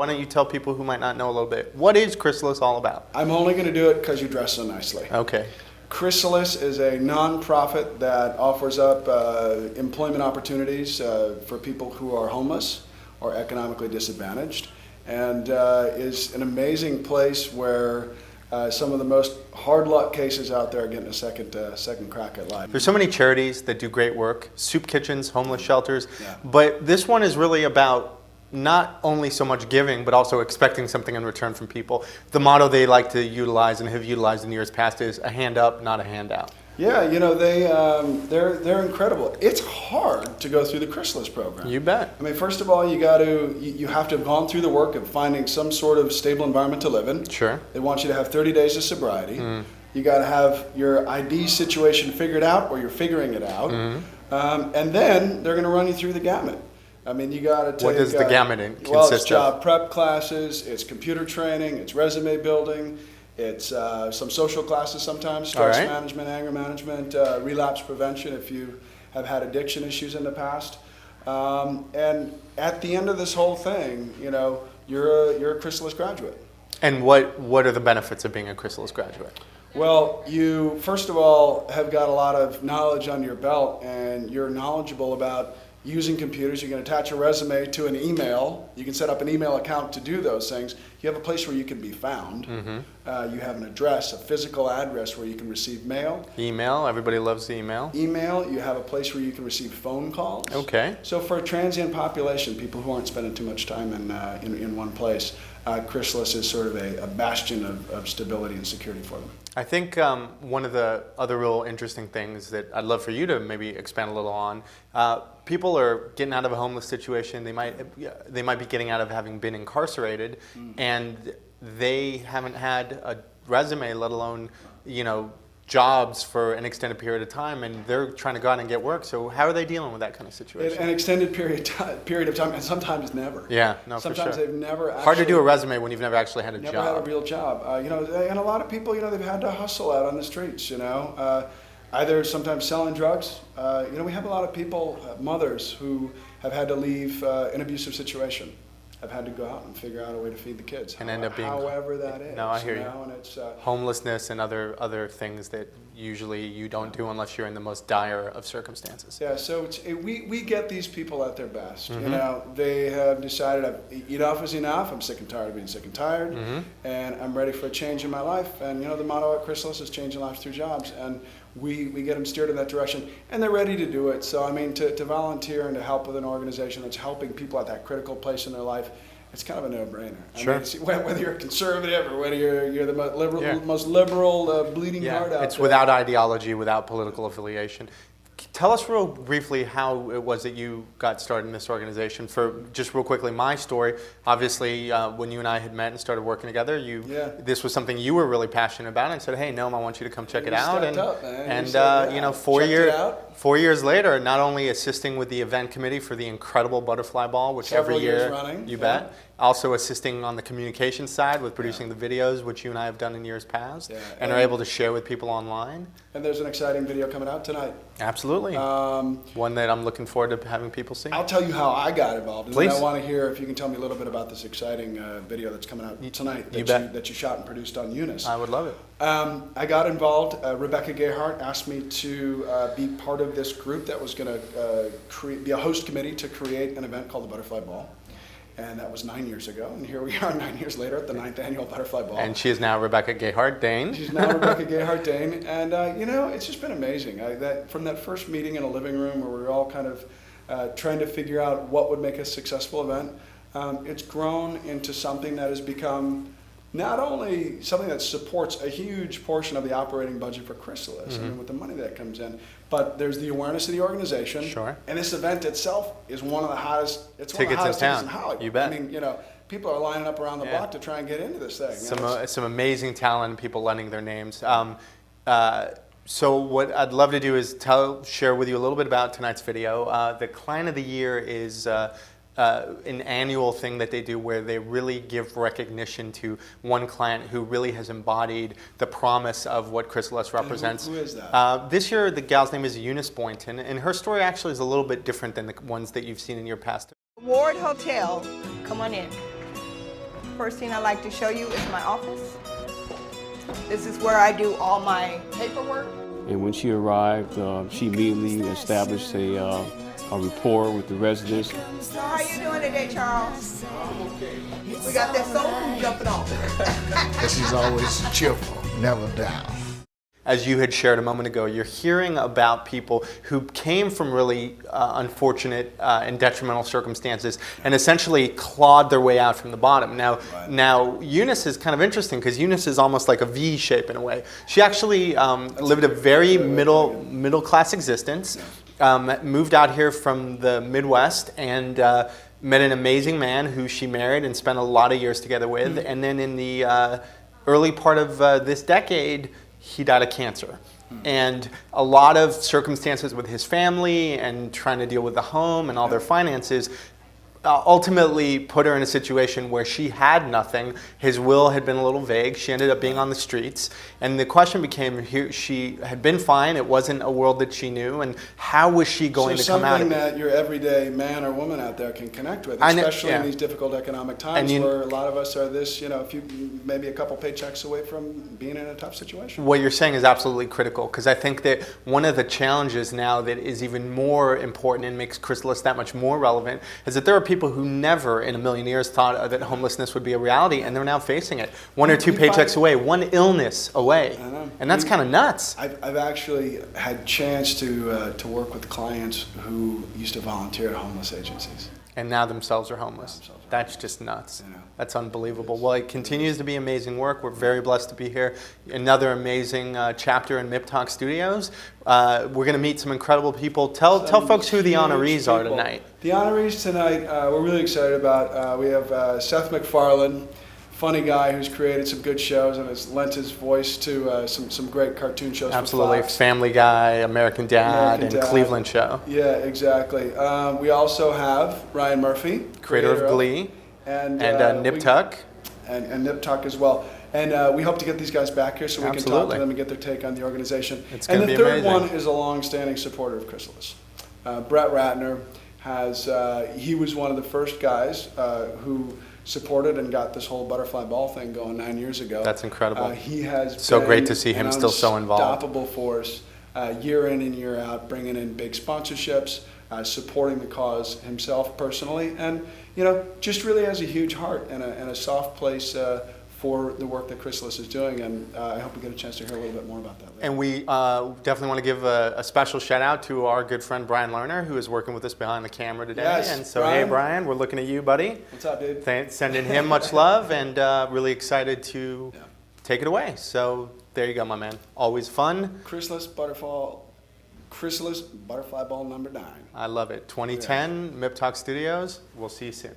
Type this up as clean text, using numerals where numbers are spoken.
why don't you tell people who might not know a little bit, what is Chrysalis all about? I'm only going to do it because you dress so nicely. Okay. Chrysalis is a nonprofit that offers up employment opportunities for people who are homeless or economically disadvantaged, and is an amazing place where some of the most hard luck cases out there are getting a second crack at life. There's so many charities that do great work, soup kitchens, homeless shelters, but this one is really about not only so much giving, but also expecting something in return from people. The motto they like to utilize and have utilized in years past is a hand up, not a handout. Yeah, you know, they're incredible. It's hard to go through the Chrysalis program. You bet. I mean, first of all, you have to have gone through the work of finding some sort of stable environment to live in. Sure. They want you to have 30 days of sobriety. You got to have your ID situation figured out, or you're figuring it out, and then they're going to run you through the gamut. I mean, you got to take. What does the gamut consist Well, it's job of? prep classes, it's computer training, it's resume building, it's some social classes sometimes, stress management, anger management, relapse prevention if you have had addiction issues in the past. And at the end of this whole thing, you know, you're a Chrysalis graduate. And what are the benefits of being a Chrysalis graduate? Well, you first of all have got a lot of knowledge under your belt, and you're knowledgeable about using computers. You can attach a resume to an email. You can set up an email account to do those things. You have a place where you can be found. You have an address, a physical address where you can receive mail. Email, everybody loves the email. Email, you have a place where you can receive phone calls. Okay. So for a transient population, people who aren't spending too much time in one place, Chrysalis is sort of a bastion of stability and security for them. I think one of the other real interesting things that I'd love for you to maybe expand a little on, people are getting out of a homeless situation. They might be getting out of having been incarcerated, and they haven't had a resume, let alone, you know, jobs for an extended period of time, and they're trying to go out and get work. So how are they dealing with that kind of situation? An extended period of time, and sometimes never. Yeah, no, sometimes for sure. they've never actually, hard to do a resume when you've never actually had a job. Never had a real job. You know, and a lot of people, you know, they've had to hustle out on the streets. You know, either sometimes selling drugs. You know, we have a lot of people, mothers who have had to leave an abusive situation, have had to go out and figure out a way to feed the kids. And end up being, however that is. No, I hear you. And it's, homelessness and other things that usually you don't do unless you're in the most dire of circumstances. Yeah, so we get these people at their best. You know, they have decided enough is enough. I'm sick and tired of being sick and tired, and I'm ready for a change in my life. And you know, the motto at Chrysalis is changing lives through jobs, and we get them steered in that direction, and they're ready to do it. So I mean, to volunteer and to help with an organization that's helping people at that critical place in their life, it's kind of a no-brainer. Sure. I mean, whether you're a conservative or whether you're the most liberal, bleeding heart out it's there. Without ideology, without political affiliation. Tell us real briefly how it was that you got started in this organization. For just real quickly, my story, obviously when you and I had met and started working together, this was something you were really passionate about, and said, hey, Noam, I want you to come check it out. And you know, 4 years later, not only assisting with the event committee for the incredible butterfly ball, which Several every year, years running, you bet, also assisting on the communication side with producing the videos, which you and I have done in years past, and are able to share with people online. And there's an exciting video coming out tonight. Absolutely. One that I'm looking forward to having people see. I'll tell you how I got involved. And Please. I want to hear if you can tell me a little bit about this exciting video that's coming out tonight that you shot and produced on Eunice. I would love it. I got involved. Rebecca Gayhart asked me to be part of this group that was going to be a host committee to create an event called the Butterfly Ball. And that was 9 years ago, and here we are 9 years later at the 9th annual Butterfly Ball. And she is now Rebecca Gayhart Dane. She's now Rebecca Gayhart Dane, and you know, it's just been amazing. From that first meeting in a living room where we were all kind of trying to figure out what would make a successful event, it's grown into something that has become not only something that supports a huge portion of the operating budget for Chrysalis, I mean, with the money that comes in, but there's the awareness of the organization. Sure. And this event itself is one of the hottest. It's tickets one of the hottest in town. tickets in Hollywood. You bet. I mean, you know, people are lining up around the block to try and get into this thing. Some amazing talent, people lending their names. So what I'd love to do is share with you a little bit about tonight's video. The Client of the Year is an annual thing that they do where they really give recognition to one client who really has embodied the promise of what Chrysalis represents. Who is that? This year, the gal's name is Eunice Boynton, and her story actually is a little bit different than the ones that you've seen in your past. Ward Hotel, come on in. First thing I'd like to show you is my office. This is where I do all my paperwork. And when she arrived, she immediately established a rapport with the residents. So how you doing today, Charles? We got that soul food jumping off. She's always cheerful, never down. As you had shared a moment ago, you're hearing about people who came from really unfortunate and detrimental circumstances and essentially clawed their way out from the bottom. Now Eunice is kind of interesting because Eunice is almost like a V shape in a way. She actually lived a very middle class existence, moved out here from the Midwest and met an amazing man who she married and spent a lot of years together with. And then in the early part of this decade, he died of cancer. And a lot of circumstances with his family and trying to deal with the home and all their finances ultimately put her in a situation where she had nothing. His will had been a little vague. She ended up being on the streets. And the question became, she had been fine. It wasn't a world that she knew. And how was she going to come out of it? Something that your everyday man or woman out there can connect with, especially in these difficult economic times where a lot of us are maybe a couple paychecks away from being in a tough situation. What you're saying is absolutely critical, because I think that one of the challenges now that is even more important and makes Chrysalis that much more relevant is that there are people who never in a million years thought that homelessness would be a reality, and they're now facing it. One or two paychecks away, one illness away. I know. And that's kind of nuts. I've actually had chance to work with clients who used to volunteer at homeless agencies. And now themselves are homeless. That's just nuts. That's unbelievable. Well, it continues to be amazing work. We're very blessed to be here. Another amazing chapter in MIP Talk Studios. We're going to meet some incredible people. Tell folks who the honorees are tonight. The honorees tonight, we're really excited about. We have Seth MacFarlane, funny guy who's created some good shows and has lent his voice to some great cartoon shows. Absolutely. For Fox. Family Guy, American Dad, and Cleveland Show. Yeah, exactly. We also have Ryan Murphy, creator of Glee, and Nip Tuck. And Nip Tuck as well. And we hope to get these guys back here so we can talk to them and get their take on the organization. It's going to be amazing. And the third amazing. one is a long-standing supporter of Chrysalis. Brett Ratner he was one of the first guys who supported and got this whole butterfly ball thing going 9 years ago. That's incredible. He has so been great to see him still so involved. Unstoppable force, year in and year out, bringing in big sponsorships, supporting the cause himself personally, and just really has a huge heart and a soft place for the work that Chrysalis is doing, and I hope we get a chance to hear a little bit more about that later. And we definitely want to give a special shout out to our good friend Brian Lerner, who is working with us behind the camera today. Yes, and so, Brian. Hey Brian, we're looking at you, buddy. What's up, dude? Sending him much love, and really excited to take it away. So there you go, my man. Always fun. Chrysalis Butterfly Ball number 9. I love it. 2010, MIP Talk Studios. We'll see you soon.